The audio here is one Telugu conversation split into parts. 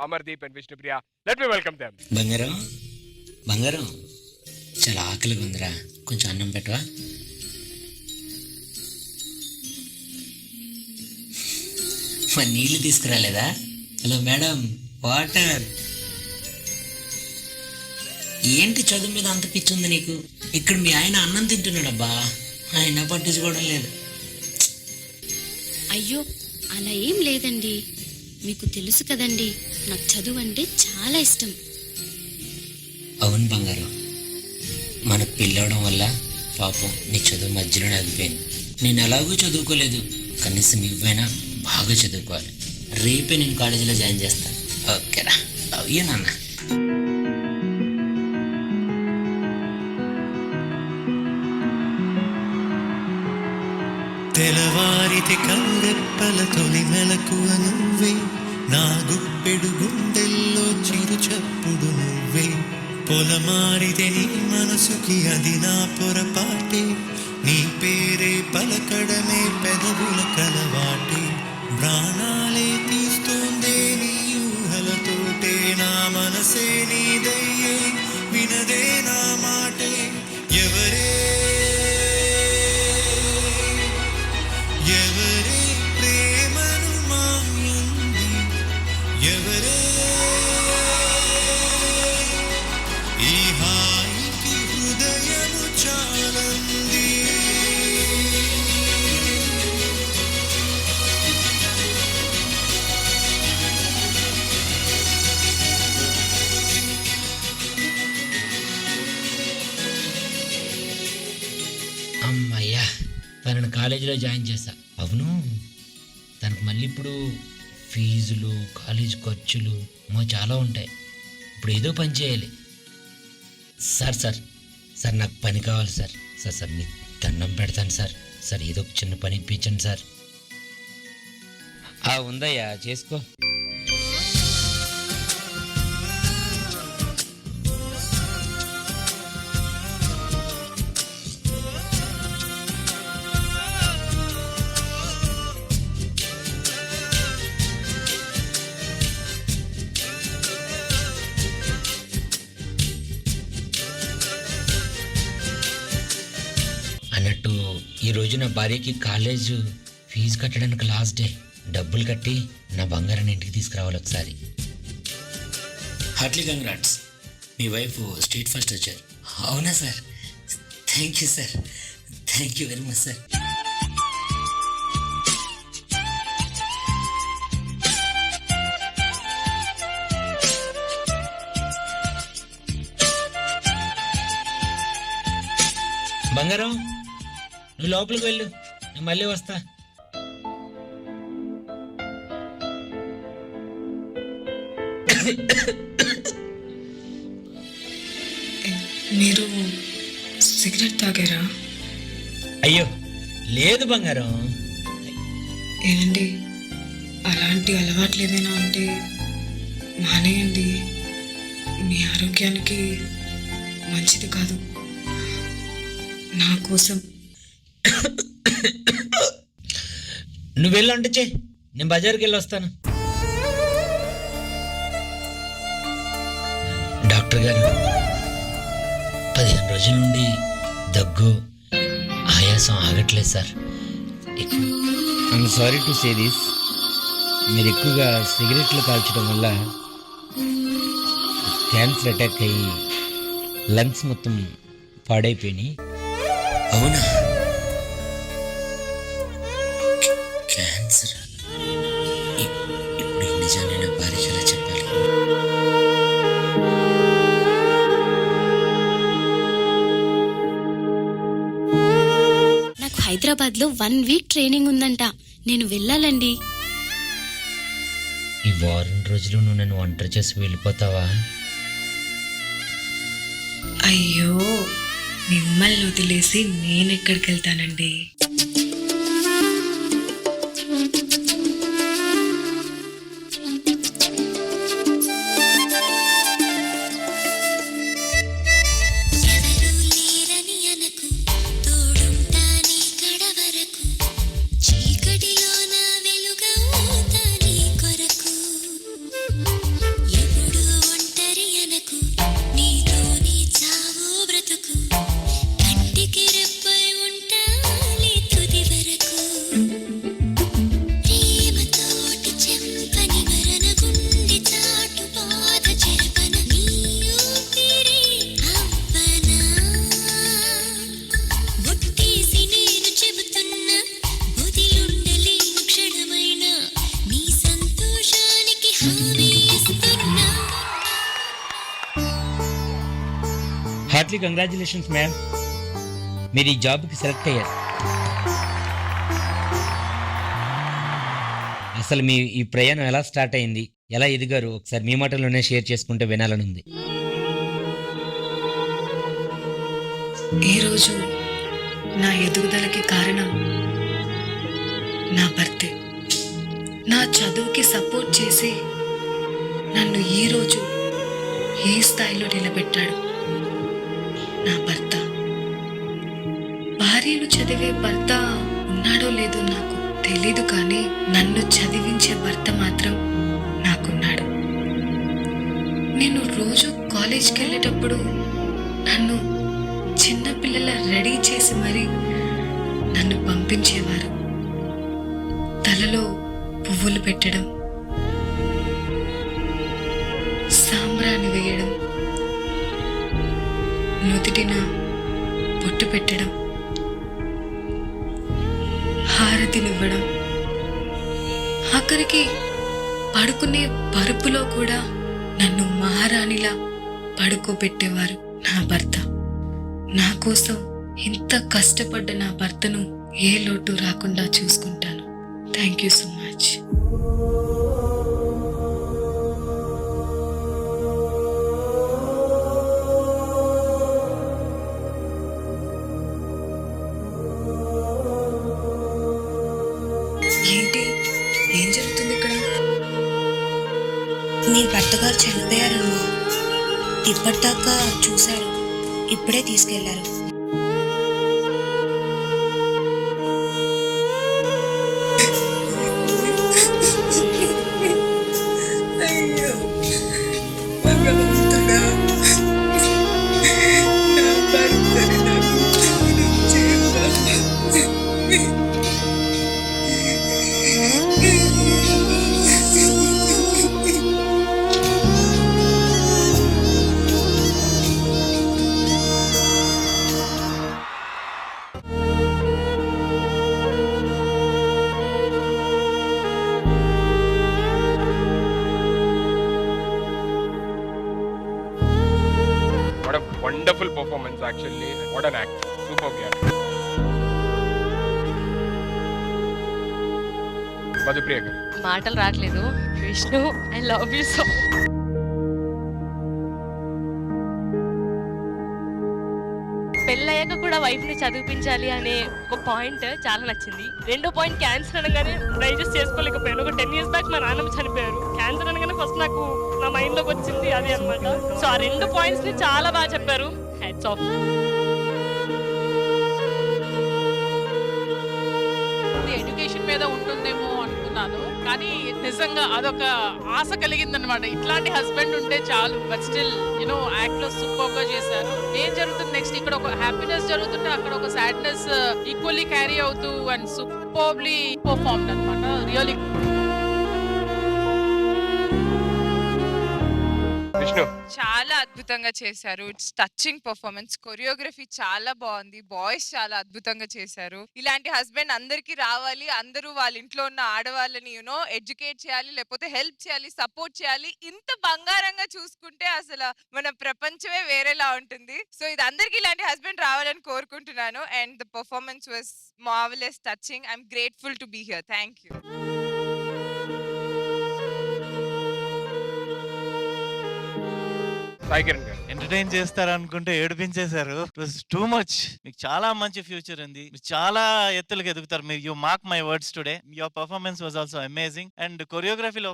Amardeep and Vishnupriya. Let me welcome them. బంగారం బంగారం చాలా ఆకలిగా ఉందిరా, కొంచెం అన్నం పెట్టవా? మరి నీళ్ళు తీసుకురాలేదా? Hello madam, water. ఏంటి చదువు మీద అంత పిచ్చుంది నీకు? ఇక్కడ మీ ఆయన అన్నం తింటున్నాడబ్బా, ఆయన పట్టించుకోవడం లేదు. అయ్యో అలా ఏం లేదండి, మీకు తెలుసు కదండి నాకు చదువు అంటే చాలా ఇష్టం. అవును బంగారం, మనకు పెళ్ళవడం వల్ల పాపం నీ చదువు మధ్యలోనే ఆగిపోయింది. నేను ఎలాగూ చదువుకోలేదు, కనీసం నువ్వైనా బాగా చదువుకోవాలి. రేపే నేను కాలేజీలో జాయిన్ చేస్తాను, ఓకేనా? అయ్యో నాన్న. తెలవారితి కళ్ళెప్పల తొలి మెలకువ నువ్వే, నా గుప్పెడు గుండెల్లో చిరు చప్పుడు నువ్వే. పొలమారితే నీ మనసుకి అది నా పొరపాటే, నీ పేరే పలకడమే పెదవుల కలవాటే. ప్రాణాలే తీస్తోందే నీ ఊహలతోటే, నా మనసే నీదయ్యే వినదే నా మాటే. ఎవరే ప్రేమను మాయంది, ఎవరే ఈ హాయికి హృదయము చాలంది. అమ్మయ్యా, తనని కాలేజీలో జాయిన్ చేశా. అవును, తనకు మళ్ళీ ఇప్పుడు ఫీజులు, కాలేజ్ ఖర్చులు చాలా ఉంటాయి. ఇప్పుడు ఏదో పని చేయాలి. సార్ నాకు పని కావాలి సార్ మీకు దండం పెడతాను సార్ ఏదో ఒక చిన్న పని ఇప్పించండి సార్. ఉందయ్యా, చేసుకో. అన్నట్టు ఈరోజు నా భార్యకి కాలేజ్ ఫీజు కట్టడానికి లాస్ట్ డే. డబ్బులు కట్టి నా బంగారాన్ని ఇంటికి తీసుకురావాలి ఒకసారి. హార్ట్లీ కంగ్రాట్స్, మీ వైఫ్ స్టేట్ ఫస్ట్ వచ్చారు. అవునా sir? Thank you sir, thank you very much sir. బంగారం, నువ్వు లోపలికి వెళ్ళు, నేను మళ్ళీ వస్తా. మీరు సిగరెట్ తాగారా? అయ్యో లేదు బంగారం. ఏనండి, అలాంటి అలవాట్లు ఏదైనా ఉంటే మానేయండి, మీ ఆరోగ్యానికి మంచిది కాదు. నా కోసం నువ్వు వెళ్ళంటే చే, నేను బజార్కి వెళ్ళి వస్తాను. డాక్టర్ గారు, 15 రోజుల నుండి దగ్గు, ఆయాసం ఆగట్లేదు sir. I'm sorry to say this, మీరు ఎక్కువగా సిగరెట్లు కాల్చడం వల్ల క్యాన్సర్ అటాక్ అయ్యి లంగ్స్ మొత్తం పాడైపోయినాయి. అవునా? క్యాన్సర్? ఇప్పుడు ఈ నిజాన్ని నా భార్యకి ఎలా చెప్పాలి? నాకు హైదరాబాద్లో 1 వీక్ ట్రైనింగ్ ఉందంట, నేను వెళ్ళాలండి. ఈ వారం రోజులు నువ్వు నన్ను ఒంటరి చేసి వెళ్ళిపోతావా? అయ్యో, మిమ్మల్ని వదిలేసి నేనెక్కడికి వెళ్తానండి? హార్ట్లీ కంగ్రాచులేషన్స్ మ్యామ్, మీరు ఈ జాబ్కి సెలెక్ట్ అయ్యారు. అసలు మీ ఈ ప్రయాణం ఎలా స్టార్ట్ అయింది, ఎలా ఎదిగారు, ఒకసారి మీ మాటల్లోనే షేర్ చేసుకుంటే వినాలని ఉంది. ఈరోజు నా ఎదుగుదలకి కారణం నా భర్తే. నా చదువుకి సపోర్ట్ చేసి నన్ను ఈరోజు ఈ స్థాయిలో నిలబెట్టాడు నా భర్త. భార్యను చదివే భర్త ఉన్నాడో లేదో నాకు తెలీదు, కానీ నన్ను చదివించే భర్త మాత్రం నాకున్నాడు. నేను రోజు కాలేజ్కి వెళ్ళేటప్పుడు నన్ను చిన్నపిల్లల రెడీ చేసి మరీ నన్ను పంపించేవారు. తలలో పువ్వులు పెట్టడం, సాంబ్రాణి వేయడం, నుదిటిన బొట్టు పెట్టడం, హారతినివ్వడం, ఆఖరికి పడుకునే పరుపులో కూడా నన్ను మహారాణిలా పడుకోబెట్టేవారు నా భర్త. నా కోసం ఇంత కష్టపడ్డ నా భర్తను ఏ లోటు రాకుండా చూసుకుంటాను. Thank you so much. ఏంటి, ఏం జరుగుతుంది ఇక్కడ? నీ భర్త గారు చనిపోయారమ్మా. ఇప్పటిదాకా చూశారు, ఇప్పుడే తీసుకెళ్లారు. అయ్యో భగవంతుడా, నా భర్తని నాకు ఇచ్చేవా? What a wonderful performance actually. What an act. Superb, yeah. Madhupriya గారు. మాటలు రావట్లేదు. Vishnu, I love you so. పెళ్ళయ్యాక కూడా వైఫ్ ని చదివించాలి అనే ఒక పాయింట్ చాలా నచ్చింది. రెండో పాయింట్ క్యాన్సర్ అనగానే డైజెస్ట్ చేసుకోలేకపోయాను. ఒక 10 years బ్యాక్ మా నాన్నమ్మ చనిపోయారు. క్యాన్సర్ అనగానే ఫస్ట్ నాకు నా మైండ్ లోకి వచ్చింది అది అన్నమాట. సో ఆ రెండు పాయింట్స్ ని చాలా బాగా చెప్పారు. Hats off. ఎడ్యుకేషన్ మీద ఉంటుందేమో అనుకున్నాను, కానీ నిజంగా అదొక ఆశ కలిగిందనమాట. ఇట్లాంటి హస్బెండ్ ఉంటే చాలు. బట్ స్టిల్ యూనో యాక్ట్ లో సూపర్ గా చేశారు. ఏం జరుగుతుంది నెక్స్ట్? ఇక్కడ ఒక హ్యాపీనెస్ జరుగుతుంటే అక్కడ ఒక సాడ్నెస్ ఈక్వల్లీ క్యారీ అవుతూ అండ్ సూపర్బ్లీ పర్ఫార్మ్డ్ అనమాట. రియల్లీ. విష్ణు. చాలా అద్భుతంగా చేశారు. It's touching performance. కొరియోగ్రఫీ చాలా బాగుంది. బాయ్స్ చాలా అద్భుతంగా చేశారు. ఇలాంటి హస్బెండ్ అందరికీ రావాలి. అందరూ వాళ్ళ ఇంట్లో ఉన్న ఆడవాళ్ళని యూనో ఎడ్యుకేట్ చేయాలి, లేకపోతే హెల్ప్ చేయాలి, సపోర్ట్ చేయాలి. ఇంత బంగారంగా చూసుకుంటే అసలు మన ప్రపంచమే వేరేలా ఉంటుంది. సో ఇది అందరికీ ఇలాంటి హస్బెండ్ రావాలని కోరుకుంటున్నాను. And the performance was marvellous, touching. I'm grateful to be here. Thank you. Sai Kiran garu. Entertain చేస్తారనుకుంటే ఏడిపించేశారు. It was too much. మీకు చాలా మంచి ఫ్యూచర్ ఉంది, మీరు చాలా ఎత్తులకు ఎదుగుతారు. మీరు you mark my words today. Your performance was also amazing. And కొరియోగ్రఫీలో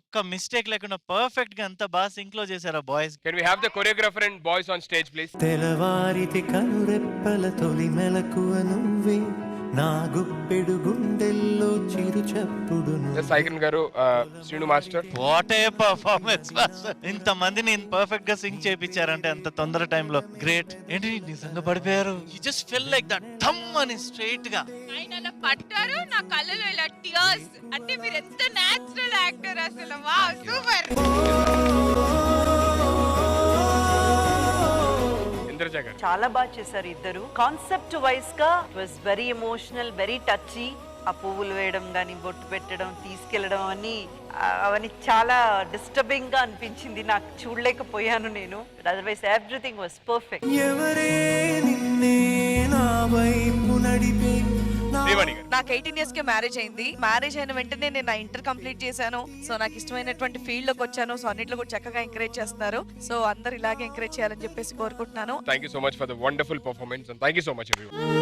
ఒక్క మిస్టేక్ లేకుండా పర్ఫెక్ట్ గా ఎంత బాగా సింక్ లో చేశారు boys. Can we have the choreographer and boys on stage please? తెలవారితి కనురెప్పల తొలి మెలకువ నువ్వే, నా గుప్పెడు గుండెల్లో చిరు చప్పుడు Yes, సాయి కిరణ్ గారు, Srinu master. What a performance. ఇంత మందిని పర్ఫెక్ట్ గా సింక్ చేయించారంటే అంత తొందర టైంలో గ్రేట్. ఏంటి నిజంగా పడిపోయారు. You just feel like that thumb అని స్ట్రైట్ గా ఆయన అలా పట్టారు. నా కళ్ళలో ఇలా టియర్స్. అంటే మీరు ఎంత నేచురల్ యాక్టర్ అసలు. Wow, super. ఇంద్రజ గారు. చాలా బాగా చేశారు ఇద్దరు. కాన్సెప్ట్ వైజ్ గా was very emotional, very touchy. ఆ పువ్వులు వేయడం కానీ బొట్టు పెట్టడం తీసుకెళ్ళడం అని అవన్నీ చాలా డిస్టర్బింగ్ గా అనిపించింది. నాకు చూడలేకపోయాను నేను. Otherwise everything was perfect. ఎవరే నిన్నే నా వైపు నడిపే నాకు 18 years కి మ్యారేజ్ అయింది. మ్యారేజ్ అయిన వెంటనే నేను నా ఇంటర్ కంప్లీట్ చేశాను. సో నాకు ఇష్టమైనటువంటి ఫీల్డ్ లోకి వచ్చాను. సో అన్నిట్లో కూడా చక్కగా ఎంకరేజ్ చేస్తున్నారు. సో అందరు ఇలాగే ఎంకరేజ్ చేయాలని చెప్పేసి కోరుకుంటున్నాను. Thank you so much for the wonderful performance and thank you so much everyone.